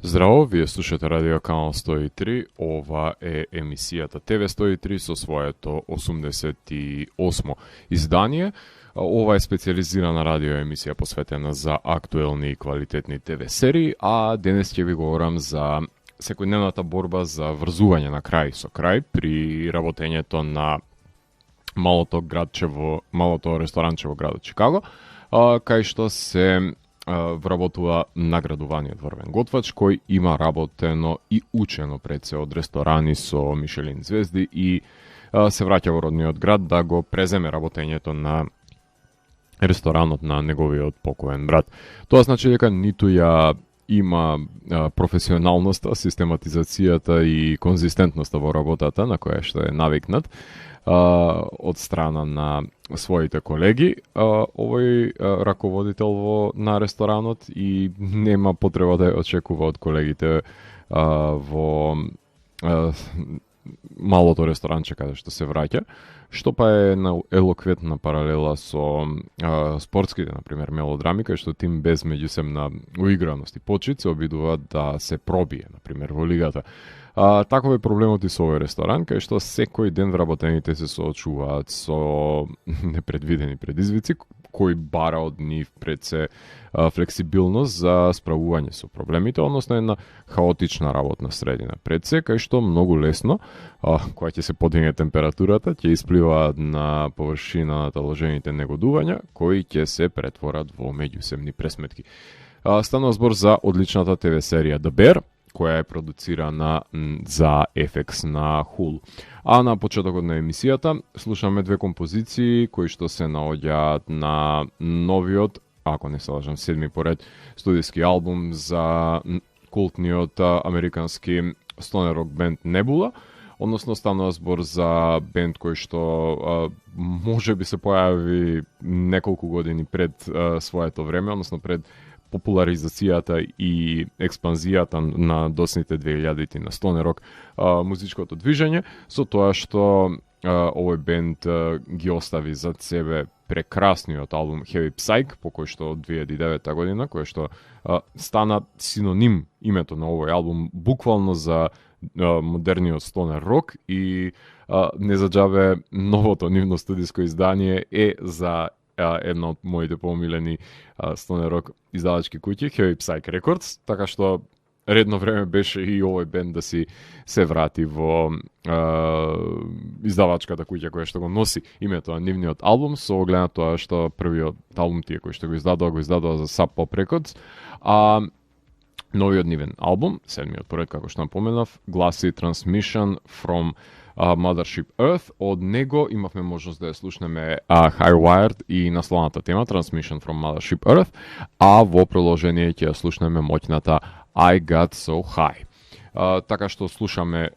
Здраво, вие слушате Радио Канал 103, ова е емисијата ТВ 103 со своето 88 издание. Ова е специализирана радио емисија посветена за актуелни и квалитетни ТВ серии, а денес ќе ви говорам за секојдневната борба за врзување на крај со крај при работењето на малото ресторанче во градот Чикаго, кај што се вработува наградуваниот врвен готвач кој има работено и учено пред се од ресторани со Мишелин звезди и се враќа во родниот град да го преземе работењето на ресторанот на неговиот покоен брат. Тоа значи дека ниту ја има професионалноста, систематизацијата и конзистентноста во работата на која што е навикнат од страна на своите колеги, овој раководител на ресторанот и нема потреба да ја очекува од колегите во малото ресторанче каде што се враќа, што па е на елоквентна паралела со спортските, например, мелодрами, кај што тим без меѓусебна уиграност и почит се обидуваат да се пробие, например, во лигата. Таков е проблемот и со овој ресторан, кај што секој ден вработените се соочуваат со непредвидени предизвици, кои бара од нив пред се флексибилност за справување со проблемите, односно една хаотична работна средина пред се, кај што многу лесно, кога ќе се подигне температурата, ќе испливаат на површината ложените негодувања, кои ќе се претворат во меѓусебни пресметки. Станува збор за одличната ТВ серија The Bear, која е продуцирана за FX на Hulu. А на почетокот на емисијата слушаме две композиции кои што се наоѓаат на новиот, ако не се лажам, 7 поред студиски албум за култниот американски стонер рок бенд Nebula. Односно станува збор за бенд кој што може би се појави неколку години пред своето време, односно пред популаризацијата и експанзијата на досните 2000-ти на стонер рок музичкото движење, со тоа што овој бенд ги остави зад себе прекрасниот албум Heavy Psych, по кој што од 2009 година, кој што стана синоним името на овој албум буквално за модерниот стонер рок и не за џабе новото нивно студиско издание е за една од моите помилени стонер рок издавачки куќи, Heavy Psych Records, така што редно време беше и овој бенд да си се врати во издавачката куќа која што го носи името на нивниот албум, со оглед на тоа што првиот албум тие кој што го издадува за Sub Pop Records, а новиот нивен албум, седмиот поред како што напоменав, гласи Transmission from Mothership Earth. Од него имавме можност да ја слушнеме Highwired и насловната тема Transmission from Mothership Earth, а во продолжение ќе ја слушнеме моќната I Got So High. Така што слушаме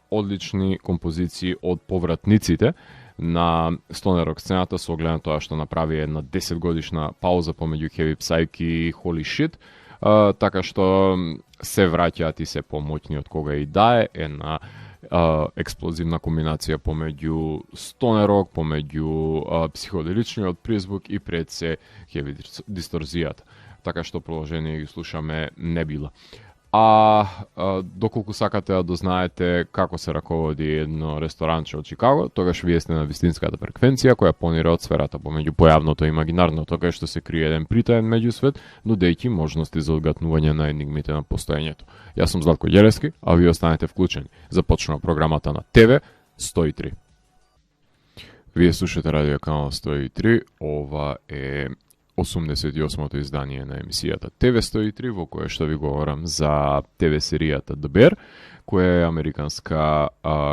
одлични композиции од повратниците на стонер рок сцената со оглед на тоа што направи една 10 годишна пауза помеѓу Heavy Psych и Holy Shit, така што се враќаат и се помоćни од кога и да е една експлозивна комбинација помеѓу стонер рок, помеѓу психоделичниот призвук и пред се хеви дисторзијата. Така што продолжение ги слушаме Nebula. Доколку сакате да дознаете како се раководи едно ресторанче од Чикаго, тогаш вие сте на вистинската фреквенција која понира од сферата помеѓу појавното и имагинарното, кај што се крие еден притаен меѓусвет, нудејќи можности за одгатнување на енигмите на постоењето. Јас сум Златко Ѓелевски, а вие останете вклучени. Започнува програмата на ТВ 103. Вие слушате Радио Канал 103, ова е 88-то издание на емисијата ТВ 103, во кое што ви говорам за ТВ серијата The Bear, која е американска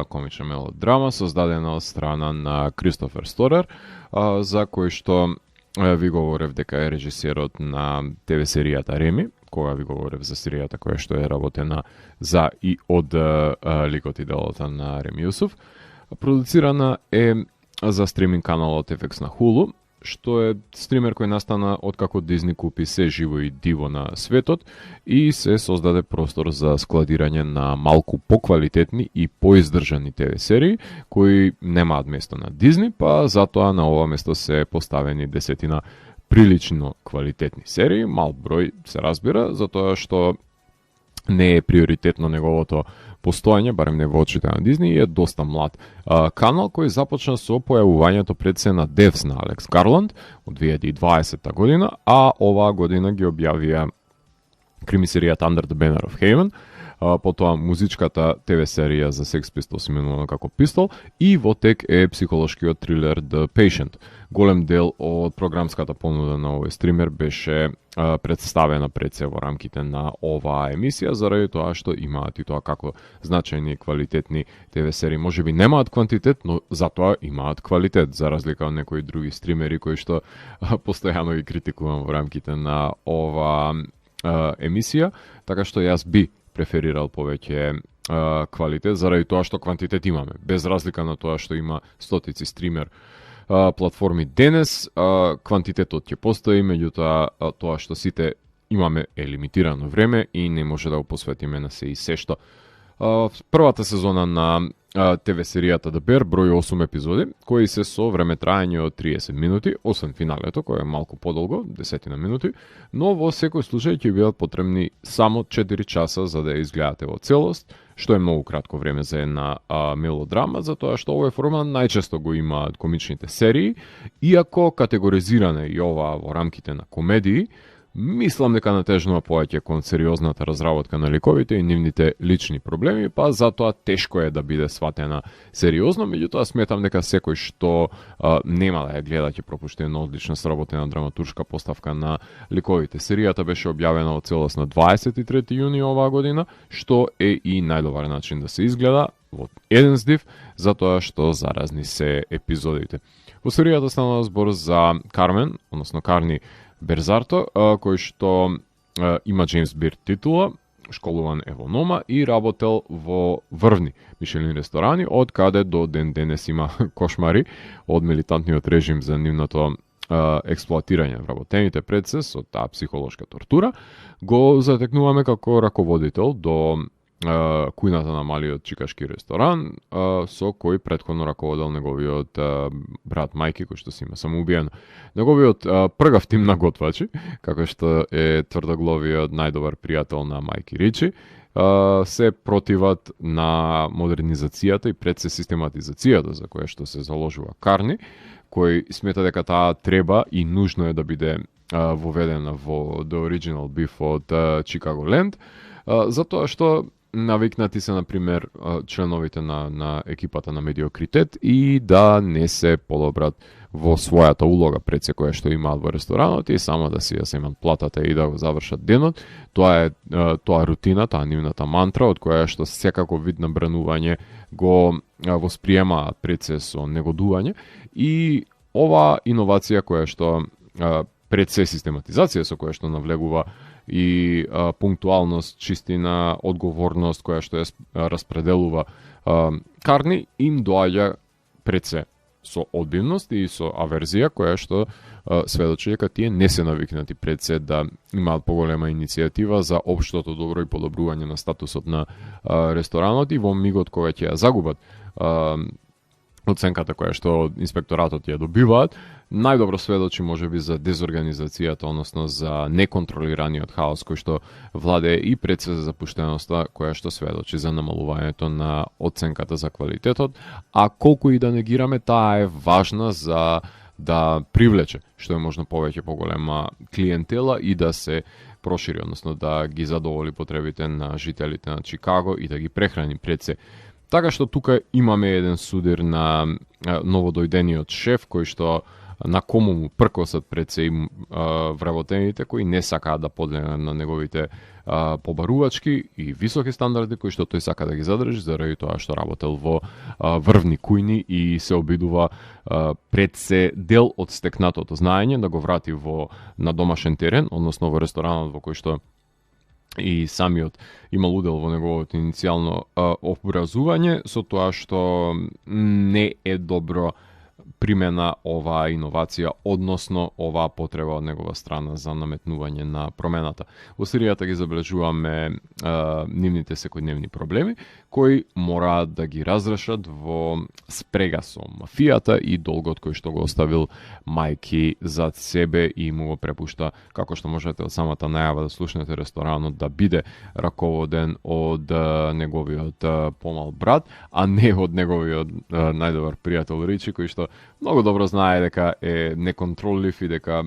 комична мелодрама создадена од страна на Кристофер Сторер, за кој што ви говорев дека е режисерот на ТВ серијата Реми, кога ви говорев за серијата која што е работена за и од ликот и делото на Реми Јусуф. Продуцирана е за стриминг каналот FX на Hulu, што е стример кој настана откако Дизни купи се живо и диво на светот и се создаде простор за складирање на малку поквалитетни и поиздржани ТВ серии кои немаат место на Дизни, па затоа на ова место се поставени десетина прилично квалитетни серии, мал број се разбира, затоа што не е приоритетно неговото постоење, барем не во очите на Дизни, е доста млад. Канал кој започна со појавувањето пред се на Devs на Алекс Гарланд од 2020 година, а оваа година ги објавија кримисеријата Under the Banner of Haven, потоа музичката ТВ серија за Sex Pistols именувана како Pistol, и во тек е психолошкиот трилер The Patient. Голем дел од програмската понуда на овој стример беше представена пред се во рамките на оваа емисија, заради тоа што имаат и тоа како значајни и квалитетни ТВ серии. Може би немаат квантитет, но затоа имаат квалитет, за разлика од некои други стримери кои што постојано ги критикувам во рамките на ова емисија, така што јас би преферирал повеќе квалитет, заради тоа што квантитет имаме, без разлика на тоа што има стотици стример платформи денес, квантитетот ќе постои, меѓутоа тоа што сите имаме е лимитирано време и не може да го посветиме на се и се што. Првата сезона на ТВ серијата The Bear брои 8 епизоди, кои се со време траење од 30 минути, освен финалето, кој е малку подолго, 10 минути, но во секој случај ќе бидат потребни само 4 часа за да ја изгледате во целост, што е многу кратко време за една мелодрама, затоа што овој формат најчесто го имаат комичните серии, иако категоризиране и ова во рамките на комедии, мислам дека натежнува повеќе кон сериозната разработка на ликовите и нивните лични проблеми, па затоа тешко е да биде сватена сериозно, меѓутоа сметам дека секој што нема да ја гледа ќе пропушти една одлично сработена драматуршка поставка на ликовите. Серијата беше објавена во целост на 23 јуни оваа година, што е и најдобар начин да се изгледа во еден здив, затоа што заразни се епизодите. Во серијата станува збор за Кармен, односно Карни Берзарто, кој што има Джеймс Бирд титула, школуван евонома и работел во врвни Мишелин ресторани, од каде до ден денес има кошмари од милитантниот режим за нивното експлоатирање вработените пред се со таа психолошка тортура. Го затекнуваме како раководител до кујната на малиот чикашки ресторан, со кој претходно раководел неговиот брат Мајки, кој што си има самоубиено. Неговиот пргав тим на готвачи, како што е тврдогловиот најдобар пријател на Мајки Ричи, се противат на модернизацијата и пред се систематизацијата за која што се заложува Карни, кој смета дека таа треба и нужно е да биде воведена во The Original Beef од Chicago Land, затоа што навикнати се, например, членовите на екипата на медиокритет и да не се подобрат во својата улога пред се која што имаат во ресторанот и само да си ја земат платата и да го завршат денот. Тоа е рутина, таа нивната мантра, од која што секако вид на бранување го восприемаат пред се со негодување, и ова иновација која што пред се систематизација со која што навлегува и пунктуалност, чистина, одговорност која што ја распределува Карни, им доаѓа пред се со одбивност и со аверзија која што сведочи дека тие не се навикнати пред се да имаат поголема иницијатива за општото добро и подобрување на статусот на ресторанот, и во мигот кога ќе ја загубат оценката која што инспекторатот ја добиваат, најдобро сведочи можеби за дезорганизацијата, односно за неконтролираниот хаос кој што владее и пред се за запуштеноста која што сведочи за намалувањето на оценката за квалитетот, а колку и да негираме, таа е важна за да привлече што е можно повеќе поголема клиентела и да се прошири, односно да ги задоволи потребите на жителите на Чикаго и да ги прехрани пред се. Така што тука имаме еден судир на новодојдениот шеф, кој што на кому му пркосат пред се им вработените, кои не сакаат да подлегнат на неговите побарувачки и високи стандарди, кои што тој сака да ги задржи, заради тоа што работел во врвни кујни и се обидува пред се дел од стекнатото знаење да го врати на домашен терен, односно во ресторанот во кој што и самиот имал удел во неговото иницијално образување, со тоа што не е добро примена оваа иновација, односно оваа потреба од негова страна за наметнување на промената. Во серијата ги забележуваме нивните секојдневни проблеми, кои мораат да ги разрешат во спрега со мафијата и долгот кој што го оставил Мајки зад себе и му го препушта, како што можете од самата најава да слушнете, ресторанот да биде раководен од неговиот помал брат, а не од неговиот најдобар пријател Ричи, кој што многу добро знае дека е неконтроллив и дека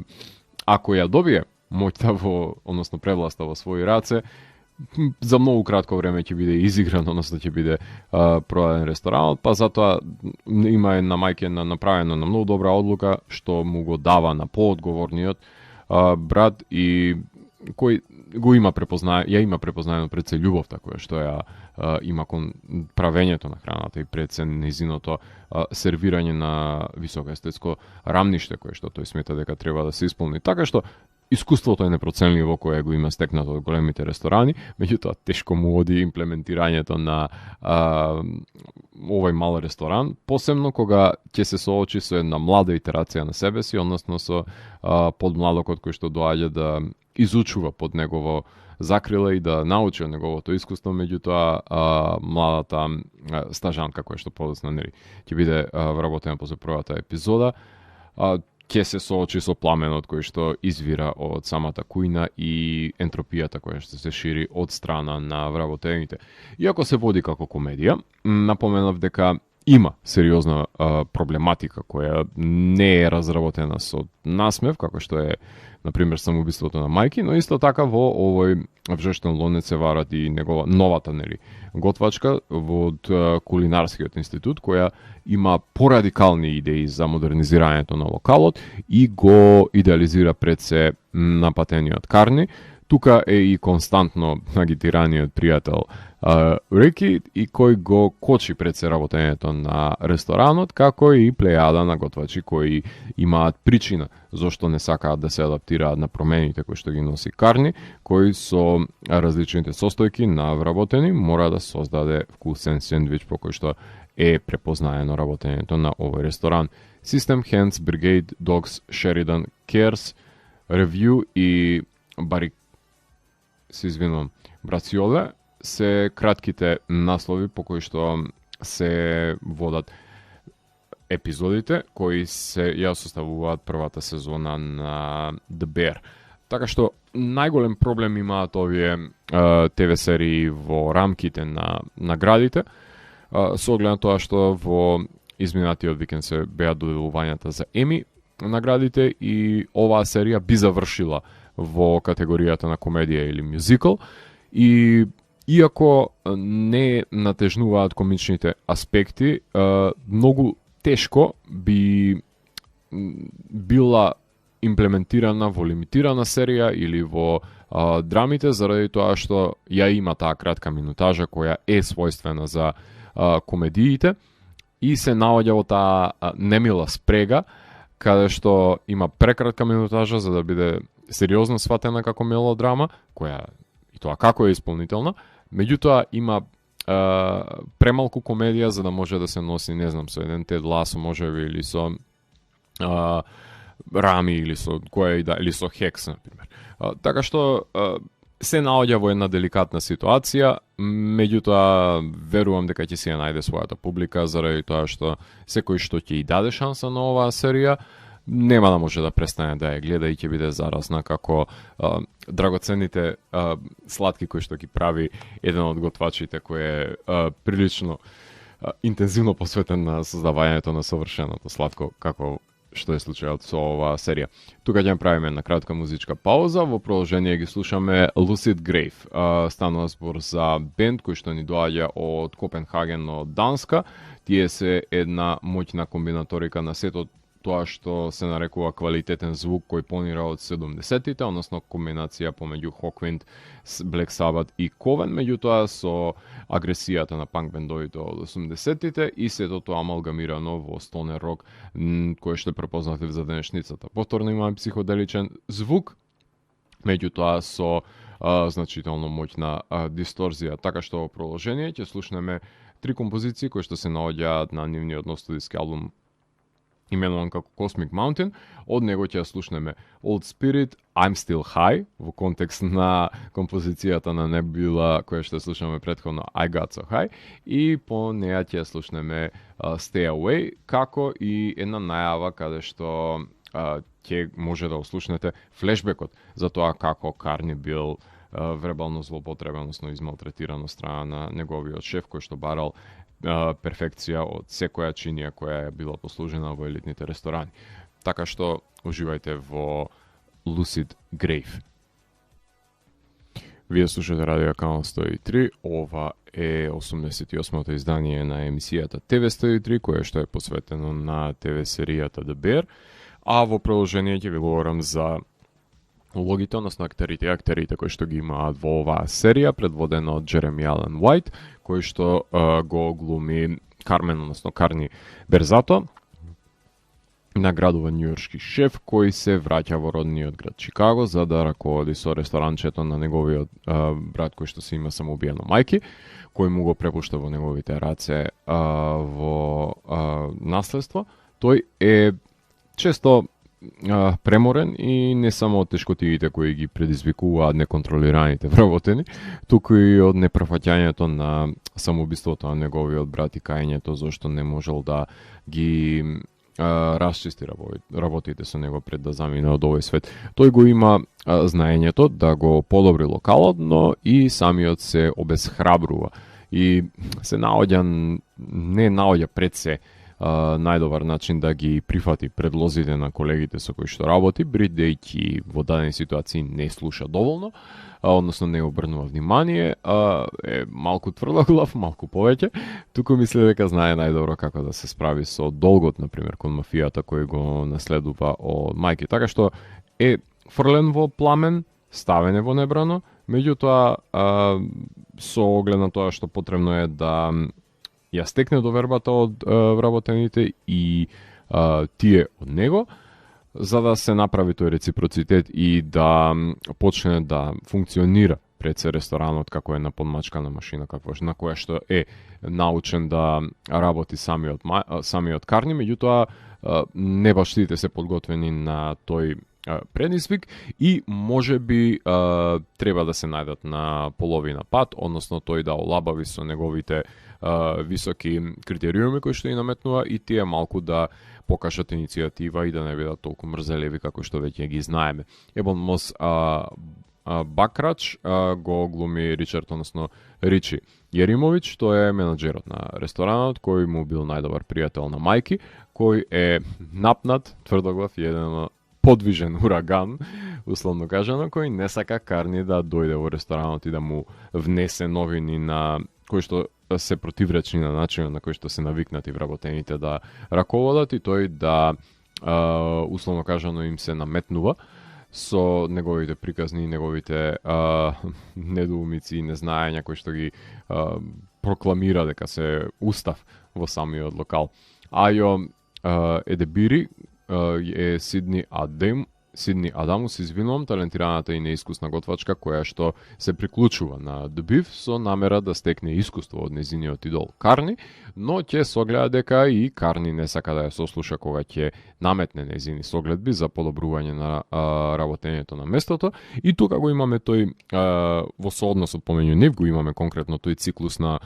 ако ја добие моќта односно превласта во своји раце, за многу кратко време ќе биде изигран, односно ќе биде продаден ресторанот, па затоа има една мајка направено на многу добра одлука што му го дава на поодговорниот брат и кој го има препознаено пред се љубовта која што ја има кон правењето на храната и пред се незиното сервирање на високо естетско рамниште кое што тој смета дека треба да се исполни. Така што искуството е непроценливо кое го има стекнато од големите ресторани, меѓутоа тешко му оди имплементирањето на овој мал ресторан, посебно кога ќе се соочи со една млада итерација на себе си, односно со подмладокот кој што доаѓа да изучува под негово закрила и да научи од неговото искуство, меѓутоа младата стажанка која што подоцна ќе биде вработена после првата епизода, ќе се соочи со пламенот кој што извира од самата кујна и ентропијата која што се шири од страна на вработените. Иако се води како комедија, напоменав дека има сериозна проблематика која не е разработена со насмев, како што е например самоубиството на Мајки, но исто така во овој вжештен лонец се варат и негова новата готвачка од кулинарскиот институт која има порадикални идеи за модернизирањето на локалот и го идеализира пред се напатениот Карни. Тука е и константно агитираниот пријател Рики и кој го кочи пред се работењето на ресторанот, како и плејада на готвачи кои имаат причина зошто не сакаат да се адаптираат на промените кои што ги носи Карни, кои со различните состојки на вработени мора да создаде вкусен сендвич по кој што е препознаено работењето на овој ресторан. System Hands, Brigade, Dogs, Sheridan, Cares, Review и Брациоле се кратките наслови по кои што се водат епизодите кои се ја составуваат првата сезона на The Bear. Така што најголем проблем имаат овие ТВ серии во рамките на наградите, со оглед на тоа што во изминатиот викенд се беа доделувањата за Еми наградите и оваа серија би завршила во категоријата на комедија или мюзикл и иако не натежнуваат комичните аспекти, многу тешко би била имплементирана во лимитирана серија или во драмите, заради тоа што ја има таа кратка минутажа која е својствена за комедиите и се наоѓа во таа немила спрега каде што има прекратка минутажа за да биде сериозно сватена како мелодрама, која и тоа како е исполнителна, меѓутоа има премалку комедија за да може да се носи, не знам, со еден Тед Ласо можеби или со Рами или со или со Хекс, например. Така што се наоѓа во една деликатна ситуација, меѓутоа верувам дека ќе се ја најде својата публика заради тоа што секој што ќе и даде шанса на оваа серија нема да може да престане да ја гледа и ќе биде заразна како драгоценните сладки кои што ги прави еден од готвачите кој е прилично интензивно посветен на создавањето на совршеното сладко, како што е случајот со оваа серија. Тука ќе направиме една кратка музичка пауза, во продолжение ги слушаме Lucid Grave. Станува збор за бенд кој што ни доаѓа од Копенхаген, од Данска. Тие се една моќна комбинаторика на сето тоа што се нарекува квалитетен звук кој понира од 70-тите, односно комбинација помеѓу Hawkwind, Black Sabbath и Coven, меѓутоа со агресијата на панк бендовите од 80-тите и сето тоа амалгамирано во stoner рок кој што е препознатив за денешницата. Повторно има психоделичен звук, меѓутоа со значително моќна дисторзија. Така што во продолжение ќе слушнеме три композиции кои што се наоѓаат на нивниот нов студиски албум именуван како Cosmic Mountain. Од него ќе слушнеме Old Spirit, I'm Still High, во контекст на композицијата на Nebula која што слушаме претходно I Got So High, и по неја ќе слушнеме Stay Away, како и една најава каде што ќе може да ослушнете флешбекот за тоа како Карни бил вербално злоупотребен, односно измалтретиран од страна на неговиот шеф кој што барал перфекција од секоја чинија која е била послужена во елитните ресторани. Така што уживајте во Lucid Grave. Вие слушате Радио Канал 103, ова е 88-то издание на емисијата ТВ 103, кое што е посветено на ТВ серијата The Bear, а во продолжение ќе ви говорам за улогите, односно актерите кои што ги имаат во оваа серија, предводена од Джереми Ален Уајт, кој што го глуми Кармен, односно Карни Берзато, наградуван њујоршки шеф кој се враќа во родниот град Чикаго за да раководи со ресторанчето на неговиот брат кој што се има самоубиено мајки, кој му го препушта во неговите раце во наследство. Тој е често преморен и не само од тешкотиите кои ги предизвикуваат неконтролираните вработени, туку и од неприфаќањето на самоубиството на неговиот брат и кајањето зашто не можел да ги расчисти работите со него пред да замине од овој свет. Тој го има знаењето да го подобри локалот, но и самиот се обесхрабрува и се не наоѓа пред се најдобар начин да ги прифати предлозите на колегите со кои што работи, бидејќи во дадени ситуации не слуша доволно, односно не обрнува внимание, е малку тврдоглав, малку повеќе, туку мисли дека знае најдобро како да се справи со долгот, например, кон мафијата кој го наследува од мајки. Така што е фрлен во пламен, ставен е во небрано, меѓутоа со оглед на тоа што потребно е да ја стекне довербата од вработените и тие од него, за да се направи тој реципроцитет и да почне да функционира пред се ресторанот како една подмачкана машина, на која што е научен да работи самиот Карни, меѓутоа не баш сите се подготвени на тој предизвик и може би треба да се најдат на половина пат, односно тој да олабави со неговите високи критериуми кои што и наметнува и тие малку да покажат иницијатива и да не бидат толку мрзеливи како што веќе ги знаеме. Ебон Мос Бакрач го глуми Ричард, односно Ричи Јеримовиќ, тој е менаџерот на ресторанот кој му бил најдобар пријател на мајки, кој е напнат, тврдоглав и еден подвижен ураган, условно кажано, кој не сака Карни да дојде во ресторанот и да му внесе новини на кои што се противречни на начинот на кој што се навикнати вработените да раководат и тој да условно кажано им се наметнува со неговите приказни и неговите недоумици и незнаења кои што ги прокламира дека се устав во самиот локал. Ајо Едебири е Сидни Адамус, извинувам, талентираната и неискусна готвачка која што се приклучува на The Beef со намера да стекне искуство од незиниот идол Карни, но ќе согледа дека и Карни не сака да ја сослуша кога ќе наметне незини согледби за подобрување на работењето на местото. И тука го имаме тој во соодносот помеѓу нив го имаме конкретно тој циклус на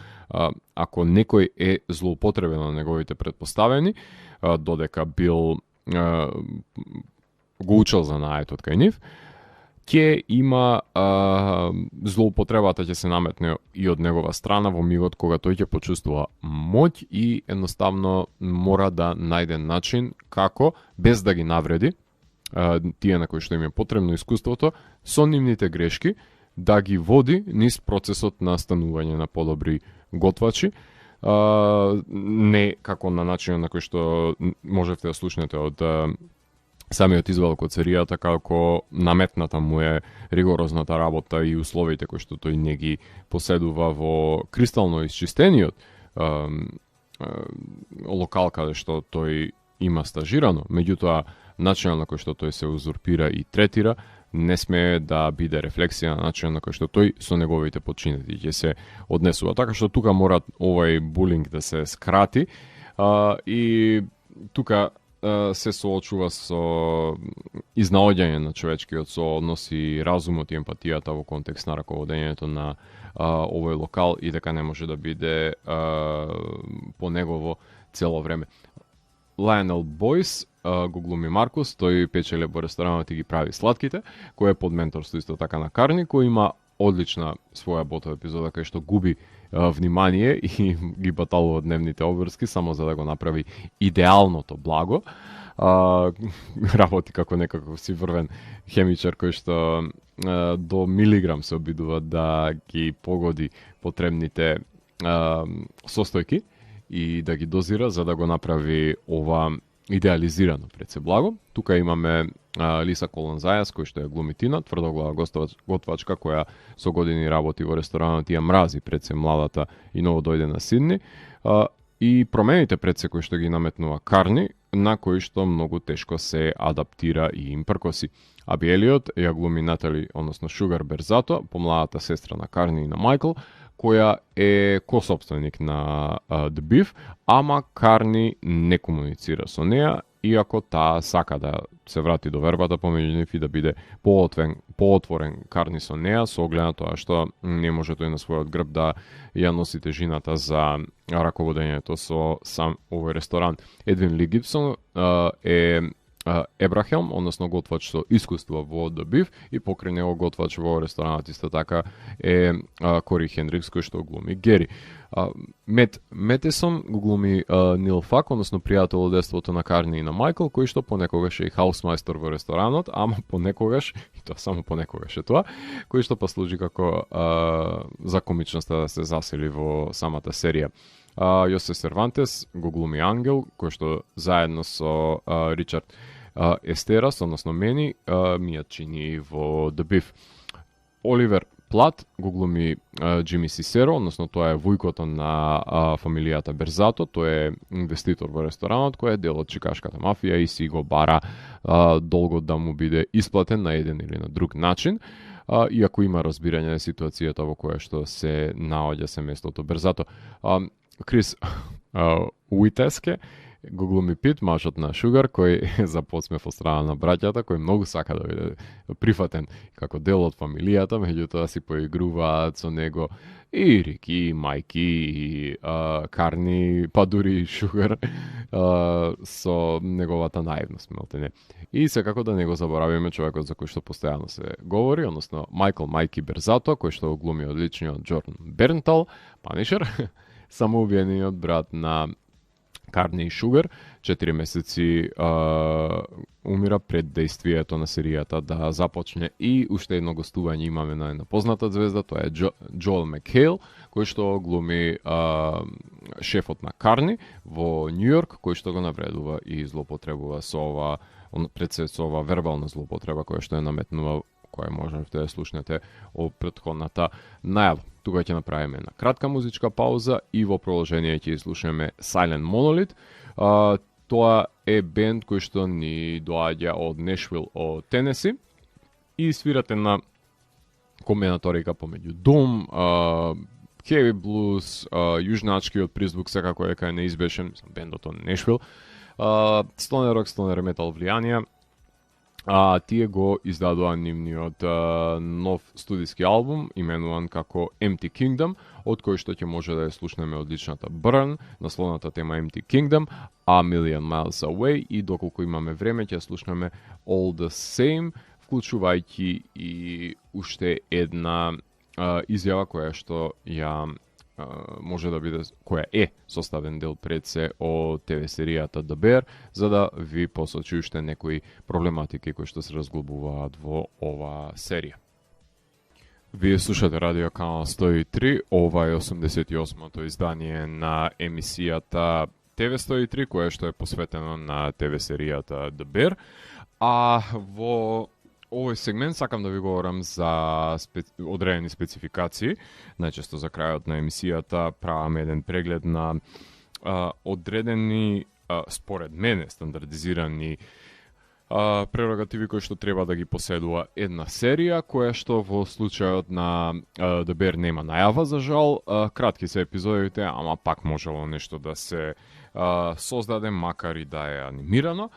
ако некој е злоупотребен на неговите претпоставени, додека бил го учел за наетот кај нив, ќе има злоупотребата ќе се наметне и од негова страна во мигот кога тој ќе почувствува моќ и едноставно мора да најде начин како, без да ги навреди тие на кои што им е потребно искуството, со нивните грешки, да ги води низ процесот на станување на подобри готвачи, не како на начинот на кој што можете да слушнете од самиот извадок од серијата, како наметната му е ригорозната работа и условите кои што тој не ги поседува во кристално исчистениот локал каде што тој има стажирано, меѓутоа начинот на кој што тој се узурпира и третира не смее да биде рефлексија на начинот на кој што тој со неговите подчинети ќе се однесува. Така што тука мора овај булинг да се скрати и тука се соочува со изнаоѓање на човечкиот сооднос и разумот и емпатијата во контекст на раководењето на овој локал и дека не може да биде по негово цело време. Лајонел Бойс го глуми Маркус, тој печеле во ресторанот и ги прави сладките, кој е под менторство исто така на Карни, кој има одлична своја ботова епизода кај што губи внимание и ги баталува дневните обврски само за да го направи идеалното благо. Работи како некаков си врвен хемичар кој што до милиграм се обидува да ги погоди потребните состојки и да ги дозира за да го направи ова идеализирано пред се благо. Тука имаме Лиса Колонзајас, кој што е глумитина, тврдоглава готвачка која со години работи во ресторанот и ја мрази пред се младата и ново дојде на Сидни. И промените пред се кои што ги наметнува Карни, на кои што многу тешко се адаптира и им пркоси. Аби Елиот ја глуми Натали, односно Шугар Берзато, помладата сестра на Карни и на Майкл, која е косопственик на The Beef, ама Карни не комуницира со неа, иако таа сака да се врати до вербата помеѓу нив и да биде поотворен Карни со неа, со оглед на тоа што не може тој на својот грб да ја носи тежината за раководењето со сам овој ресторан. Едвин Ли Гибсон е Ебрахелм, односно готвач со искуство во The Beef и покрај него готвач во ресторанот исто така е Кори Хендрикс кој што глуми Гери. Мет Метесон го глуми Нил Фак, односно пријател од детството на Карни и на Майкл, кој што понекогаш е и хаусмајстор во ресторанот, ама понекогаш, и тоа само понекогаш е тоа, кој што па служи како за комичноста да се засели во самата серија. Јосе Сервантес го глуми Ангел, кој што заедно со Ричард Естерас, односно Мени, ми ја чини во The Beef. Оливер Плат го глуми Джими Сисеро, односно тоа е вујкото на фамилијата Берзато, тој е инвеститор во ресторанот кој е дел од чикашката мафија и си го бара долго да му биде исплатен на еден или на друг начин. Иако има разбирање на ситуацијата во која што се наоѓа семејството Берзато. Крис Уитеске го глуми Пит, мажот на Шугар, кој е за подсмев од страна на браќата, кој многу сака да биде прифатен како дел од фамилијата, меѓутоа си поигруваат со него и Рики, и Мајки, и Карни, па дури и Шугар со неговата наивност, мелтене. И секако да не го заборавиме човекот за кој што постојано се говори, односно Майкл Мајки Берзато, кој што го глуми одличниот Джордан Бернтал, Панишер, самоубиениот брат на Карни и Шугар, 4 месеци умира пред дејствието на серијата да започне и уште едно гостување имаме на една позната звезда, тоа е Джоел Макхейл, кој што глуми шефот на Карни во Њујорк, кој што го навредува и злоупотребува со ова, пред се со ова вербална злоупотреба која што е наметнува, која можете да слушнете од претходната најава. Тука ќе направиме една кратка музичка пауза и во продолжение ќе слушаме Silent Monolith. Тоа е бенд кој што ни доаѓа од Нешвил, од Тенеси и свирате на комбинаторика помеѓу Doom, heavy blues, јужначкиот призвук секако е кај неизбежен, бендот од Нешвил, stoner rock, stoner metal влијанија. Тие го издадува нивниот нов студиски албум, именуван како Empty Kingdom, од кој што ќе може да ја слушнеме одличната Burn, насловната тема Empty Kingdom, A Million Miles Away и доколку имаме време ќе слушнеме All the Same, вклучувајќи и уште една изјава која што ја може да биде, која е составен дел пред се од ТВ серијата The Bear, за да ви посочи уште некои проблематики кои што се разглобуваат во ова серија. Вие слушате Радио Канал 103, ова е 88-то издание на емисијата ТВ 103, која што е посветено на ТВ серијата The Bear, а во овој сегмент сакам да ви говорам за одредени спецификации. Најчесто за крајот на емисијата правам еден преглед на одредени, според мене, стандардизирани прерогативи кои што треба да ги поседува една серија, која што во случајот на The Bear нема најава за жал. Кратки се епизодите, ама пак можело нешто да се создаде, макар и да е анимирано,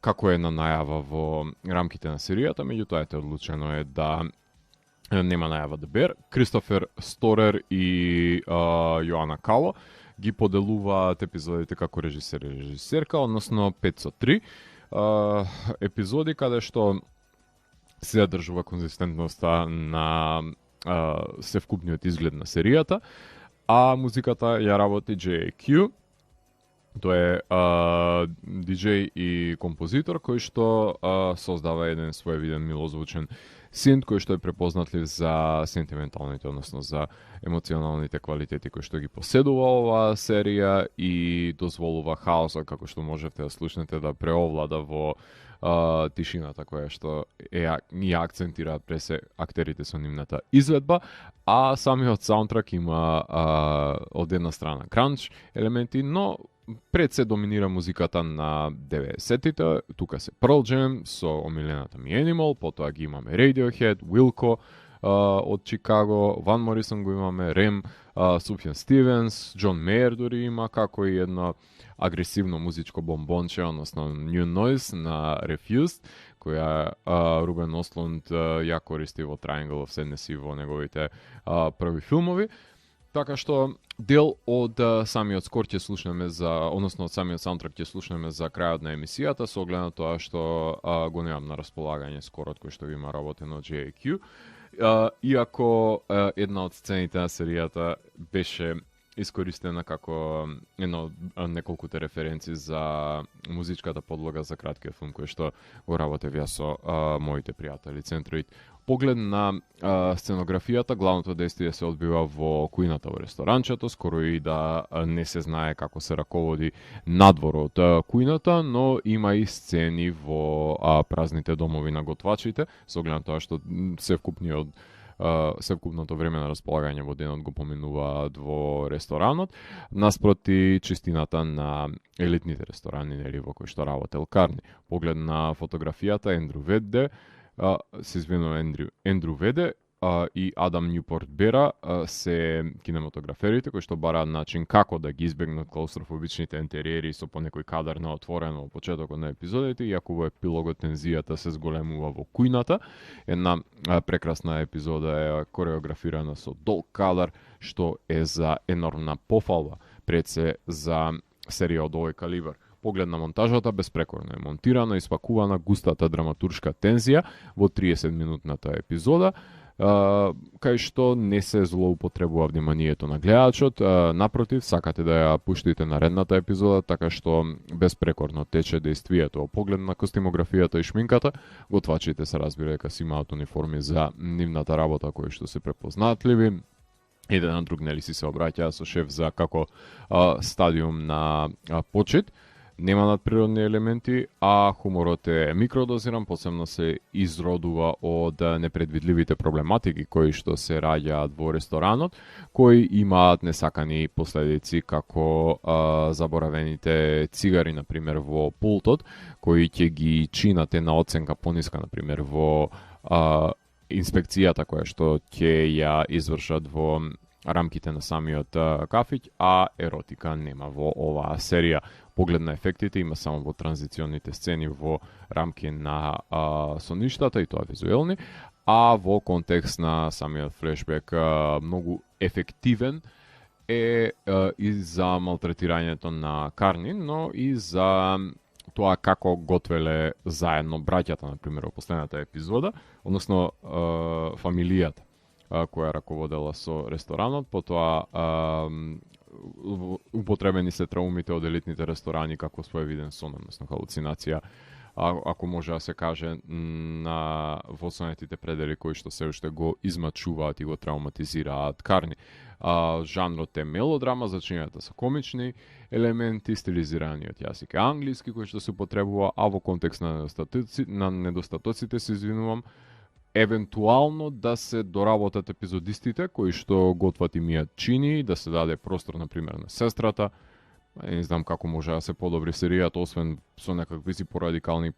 како една најава во рамките на серијата, меѓутоа одлучено е да нема најава The Bear. Кристофер Сторер и Јоана Кало ги поделуваат епизодите како режисер и режисерка, односно 503 епизоди каде што се задржува конзистентноста на севкупниот изглед на серијата, а музиката ја работи JQ. Тој е диџеј и композитор кој што создава еден своевиден милозвучен синт кој што е препознатлив за сентименталните, односно за емоционалните квалитети кои што ги поседува оваа серија и дозволува хаосот како што можете да слушнете да преовлада во тишината која што ја акцентираат пресе актерите со нивната изведба, а самиот саундтрак има од една страна кранч елементи, но пред се доминира музиката на 90-тите, тука се Pearl Jam со омилената ми Animal, потоа ги имаме Radiohead, Wilco од Чикаго, Ван Морисон го имаме, Рем, Суфјан Стивенс, Џон Мејер дури има, како и едно агресивно музичко бомбонче, односно New Noise на Refused, која Рубен Ослунд ја користи во Triangle of Sadness и во неговите први филмови. Така што дел од самиот скор ќе слушнеме односно од самиот саундтрак ќе слушнеме за крајот на емисијата, со оглед на тоа што го немам на располагање скорот кој што ви има работено од JQ. Иако една од сцените на серијата беше искористена како едно од неколкуте референции за музичката подлога за краткиот филм кој што го работев јас со моите пријатели Центроид. Поглед на сценографијата, главното действие се одбива во кујната во ресторанчето, скоро и да не се знае како се раководи надвор од кујната, но има и сцени во празните домови на готвачите, со оглед на тоа што севкупното време на располагање во денот го поминуваат во ресторанот, наспроти чистината на елитните ресторани, нели, во кои што работел Карни. Поглед на фотографијата, Ендрю Веде и Адам Њупорт Бера се кинематограферите кои што бараат начин како да ги избегнат клаустрофобичните интериери со понекој кадар на отворено во почетокот на епизодите, иако во епилогот тензијата се зголемува во кујната. Една прекрасна епизода е кореографирана со долг кадар, што е за енормна пофалба пред се за серија од овој калибар. Поглед на монтажата, безпрекорно е монтирана и спакувана густата драматуршка тензија во 30-минутната епизода, кај што не се злоупотребува вниманието на гледачот, напротив, сакате да ја пуштите наредната епизода, така што безпрекорно тече действието. Поглед на костимографијата и шминката, готвачите се разбира дека си имаат униформи за нивната работа кои што се препознатливи. Еден на друг нели си се обраќаа со шеф за како стадиум на почит. Нема надприродни елементи, а хуморот е микродозиран, посебно се изродува од непредвидливите проблематики кои што се раѓаат во ресторанот, кои имаат несакани последици како заборавените цигари, например, во пултот, кои ќе ги чинат една оценка пониска, например, во инспекцијата која што ќе ја извршат во рамките на самиот кафиќ, а еротика нема во оваа серија. Поглед на ефектите има само во транзиционните сцени во рамки на соништата и тоа визуелни, а во контекст на самиот флешбек многу ефективен е и за малтретирањето на Карни, но и за тоа како готвеле заедно браќата, например, во последната епизода, односно фамилијата која раководела со ресторанот, потоа употребени се траумите од елитните ресторани како своевиден сон, односно халуцинација, ако може да се каже, на восонетите предели кои што се уште го измачуваат и го травматизираат Карни. Жанрот е мелодрама, зачинената се комични елементи, стилизирани од јазик англиски кој што се употребува, а во контекст на недостатоците се извинувам, евентуално да се доработат епизодистите кои што готват и мијат чини, да се даде простор, например, на сестрата, Не знам како може да се подобри серијата, освен со некакви си порадикални,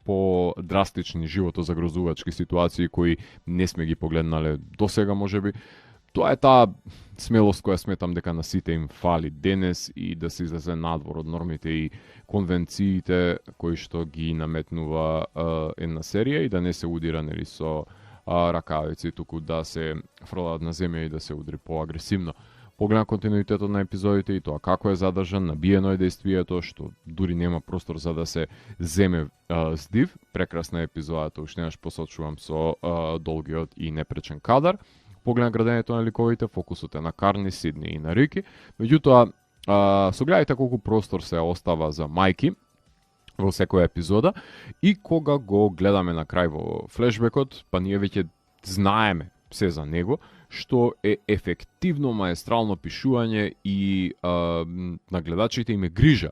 по-драстични животозагрозувачки ситуации кои не сме ги погледнале до сега можеби. Тоа е таа смелост која сметам дека на сите им фали денес и да се излезе надвор од нормите и конвенциите кои што ги наметнува една серија и да не се удира нели со ракавици, туку да се фрлаат на земја и да се удри поагресивно. Погледна континуитетот на епизодите и тоа како е задржан, набиено е действието, што дури нема простор за да се земе здив. Прекрасна епизодата, уште еднаш посочувам со долгиот и непречен кадар. Погледна градењето на ликовите, фокусот е на Карни, Сидни и на Рики. Меѓутоа, согледајте колку простор се остава за мајки во секоја епизода и кога го гледаме на крај во флешбекот, па ние веќе знаеме се за него, што е ефективно маестрално пишување и на гледачите им е грижа.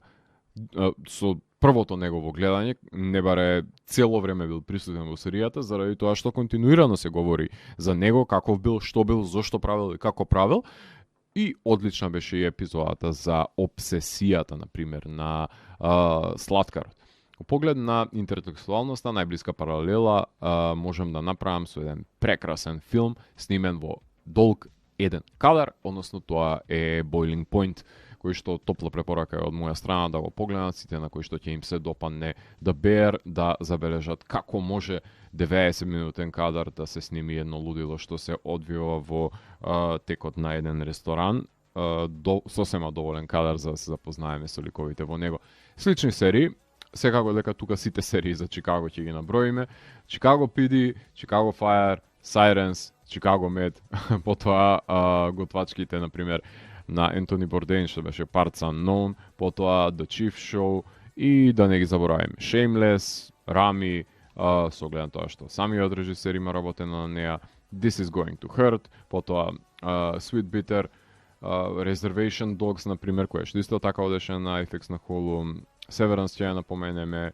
Со првото негово гледање, не баре цело време бил присутен во серијата, заради тоа што континуирано се говори за него, каков бил, што бил, зошто правил и како правил. И одлична беше и епизодата за обсесијата, например, на Слаткарот. Во поглед на интертекстуалноста, најблиска паралела можем да направам со еден прекрасен филм снимен во долг еден кадар, односно тоа е Boiling Point, кој што топла препорака е од моја страна да го погледнат сите на кои што ќе им се допадне The Bear, да забележат како може 90 минутен кадар да се сними едно лудило што се одвива во текот на еден ресторан. Сосема доволен кадар за да се запознаеме со ликовите во него. Слични серии, секако дека тука сите серии за Чикаго ќе ги наброиме. Chicago PD, Chicago Fire, Sirens, Chicago Med, потоа готвачките, например, на Ентони Бордейн, што беше Parts Unknown, потоа The Chief Show и да не ги забораваме Shameless, Rami, со гледам тоа што самиот режисер има работено на неа, This is Going to Hurt, потоа Sweet Bitter, Reservation Dogs, например, која што исто така одеше на FX на Hulu, Severance ќе ја напоменеме,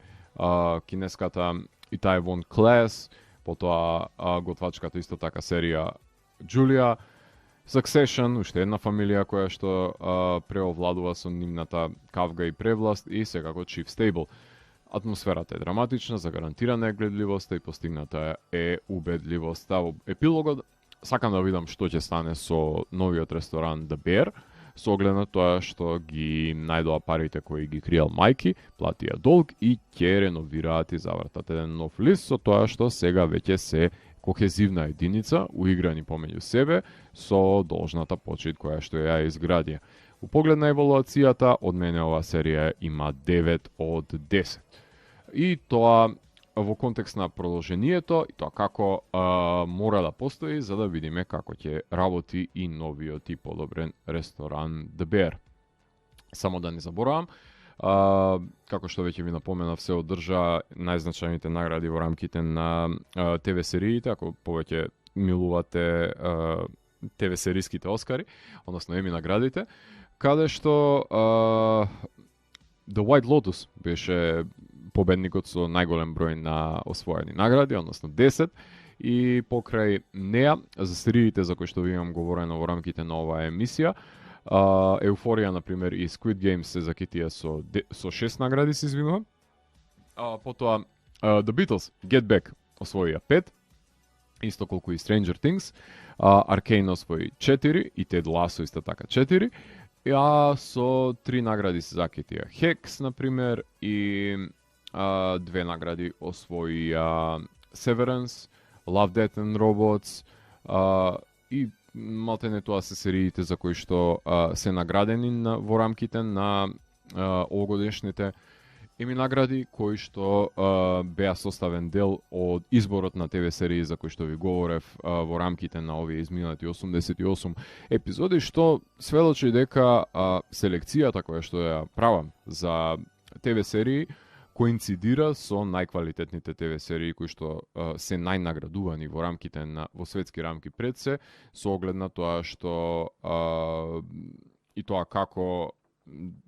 кинеската Itaewon Class, потоа готвачката исто така серија Julia, Succession, уште една фамилија која што преовладува со нивната кавга и превласт и секако Chief Stable. Атмосферата е драматична, загарантирана е гледливоста и постигната е убедливоста. Во епилогот сакам да видам што ќе стане со новиот ресторан The Bear, со оглед на тоа што ги најдоа парите кои ги криел мајки, платија долг и ќе реновираат и завртат еден нов лист со тоа што сега веќе се кохезивна единица, уиграни помеѓу себе, со должната почит која што ја изградија. У поглед на евалуацијата, од мене ова серија има 9 од 10. И тоа во контекст на продолжението и тоа како мора да постои за да видиме како ќе работи и новиот и подобрен ресторан The Bear. Само да не заборавам, како што веќе ви напоменав, се одржа најзначајните награди во рамките на ТВ сериите, ако повеќе милувате ТВ сериските Оскари, односно Еми наградите, каде што The White Lotus беше победникот со најголем број на освоени награди, односно 10, и покрај неа, за сериите за кои што ви имам говорено во рамките на оваа емисија, Еуфорија, например, и Squid Game се закитија со 6 награди, се извинувам. Потоа The Beatles, Get Back, освоија 5, исто колку и Stranger Things, Arcane освои 4 и Ted Lasso исто така 4, со 3 награди се закитија Hex, например, и 2 награди освоија Severance, Love, Death and Robots, и малтене тоа се сериите за кои што се наградени во рамките на овогодишните Еми награди, кои што беа составен дел од изборот на ТВ серии за кои што ви говорев во рамките на овие изминати 88 епизоди, што сведочи дека селекцијата која што ја правам за ТВ серии коинцидира со најквалитетните ТВ серии кои што се најнаградувани во рамките на во светски рамки пред се, со оглед на тоа што и тоа како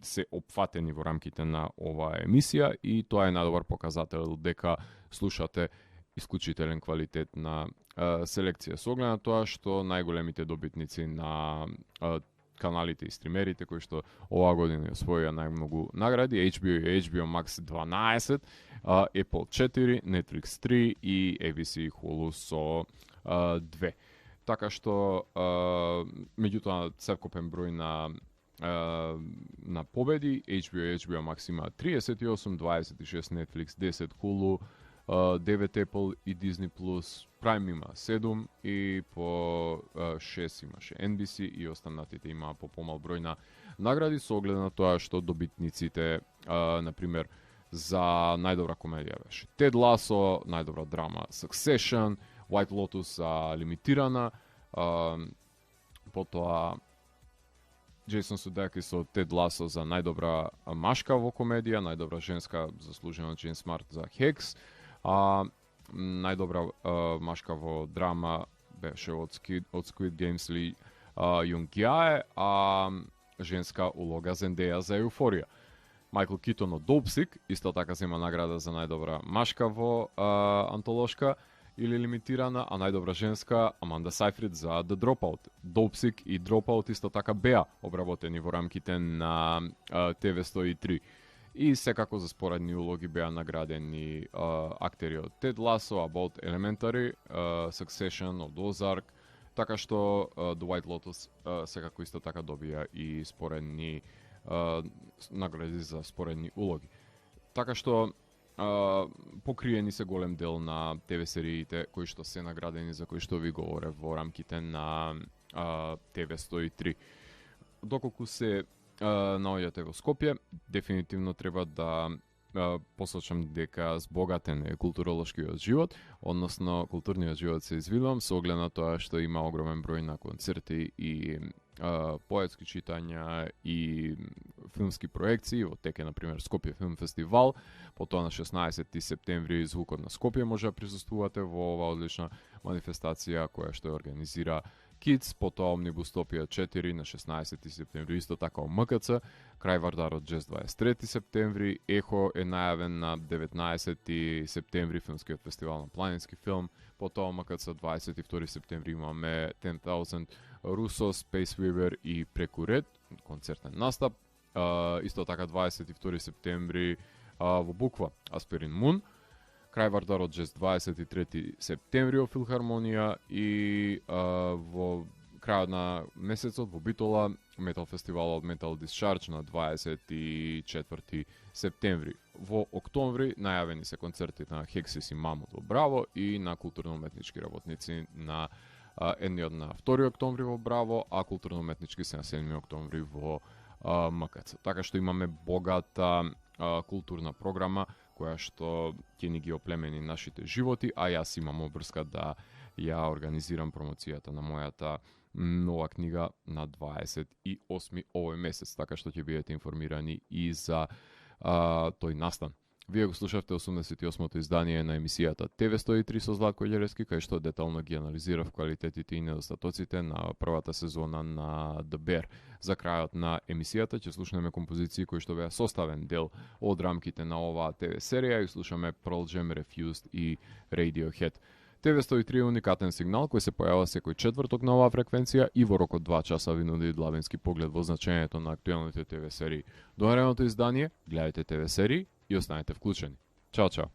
се опфатени во рамките на оваа емисија и тоа е најдобар показател дека слушате исклучителен квалитет на селекција. Со оглед на тоа што најголемите добитници на каналите и стримерите кои што оваа година освоија најмногу награди. HBO и HBO Max 12, Apple 4, Netflix 3 и ABC Hulu со 2. Така што меѓутоа цевкупен број на победи HBO Max има 38, 26 Netflix, 10 Hulu, 9 Apple и Disney+, Prime има 7 и по 6 имаше NBC и останатите имаа по помал број на награди со оглед на тоа што добитниците, например, за најдобра комедија беше Ted Lasso, најдобра драма Succession, White Lotus за лимитирана, потоа Джейсон Судеки со Тед Ласо за најдобра машка во комедија, најдобра женска заслужено Джейн Смарт за Хекс, најдобра машка во драма беше од Squid Games Ли Јунг Јаe, а женска улога Зендеја за Еуфорија. Майкл Китон од Допсик исто така зема награда за најдобра машка во антолошка или лимитирана, а најдобра женска Аманда Сайфрид за The Dropout. Допсик и Dropout исто така беа обработени во рамките на TV103. И секако за споредни улоги беа наградени актери од Ted Lasso, About Elementary, Succession, од Ozark, така што The White Lotus секако исто така добија и споредни награди за споредни улоги. Така што покриени се голем дел на ТВ сериите кои што се наградени за кои што ви говорев во рамките на TV103. Доколку се наоѓате во Скопје, дефинитивно треба да посочам дека збогатен е културолошкиот живот, односно културниот живот се извилувам со оглед на тоа што има огромен број на концерти и поетски читања и филмски проекции, во теке например Скопје филм фестивал, потоа на 16 септември Звукот на Скопје може да присуствувате во оваа одлична манифестација која што ја организира Kids, потоа Омнибустопија 4 на 16 септември, исто така во МКЦ, крај Вардарот Джез 23 септември, Ехо е најавен на 19 септември, филмскиот фестивал на планински филм, потоа МКЦ 22 септември имаме 10,000 Русо, Space Weaver и Преку ред, концертен настап, исто така 22 септември во Буква, Аспирин Мун, крај Вардарот Джез 23 септември во Филхармонија и во крајот на месецот во Битола метал фестивалот Metal Discharge на 24 септември. Во октомври најавени се концертите на Хексис и Мамут во Браво и на културно-уметнички работници на едниот на 2 октомври во Браво, а културно-уметнички се на 7 октомври во МКЦ. Така што имаме богата културна програма која што ќе ни ги оплемени нашите животи, а јас имам обврска да ја организирам промоцијата на мојата нова книга на 28 овој месец, така што ќе бидете информирани и за тој настан. Вие го слушавте 88-то издание на емисијата TV103 со Златко Ѓеревски, кај што детално ги анализирав квалитетите и недостатоците на првата сезона на The Bear. За крајот на емисијата ќе слушнеме композиции кои што беа составен дел од рамките на оваа ТВ серија и слушаме Pearl Jam, Refused и Radiohead. TV103 е уникатен сигнал кој се појавува секој четврток на оваа фреквенција и во рок од 2 часа ви нуди длабински поглед во значењето на актуелните ТВ серии. До наредното издание, гледајте ТВ серии и останете вклучени. Чао, чао!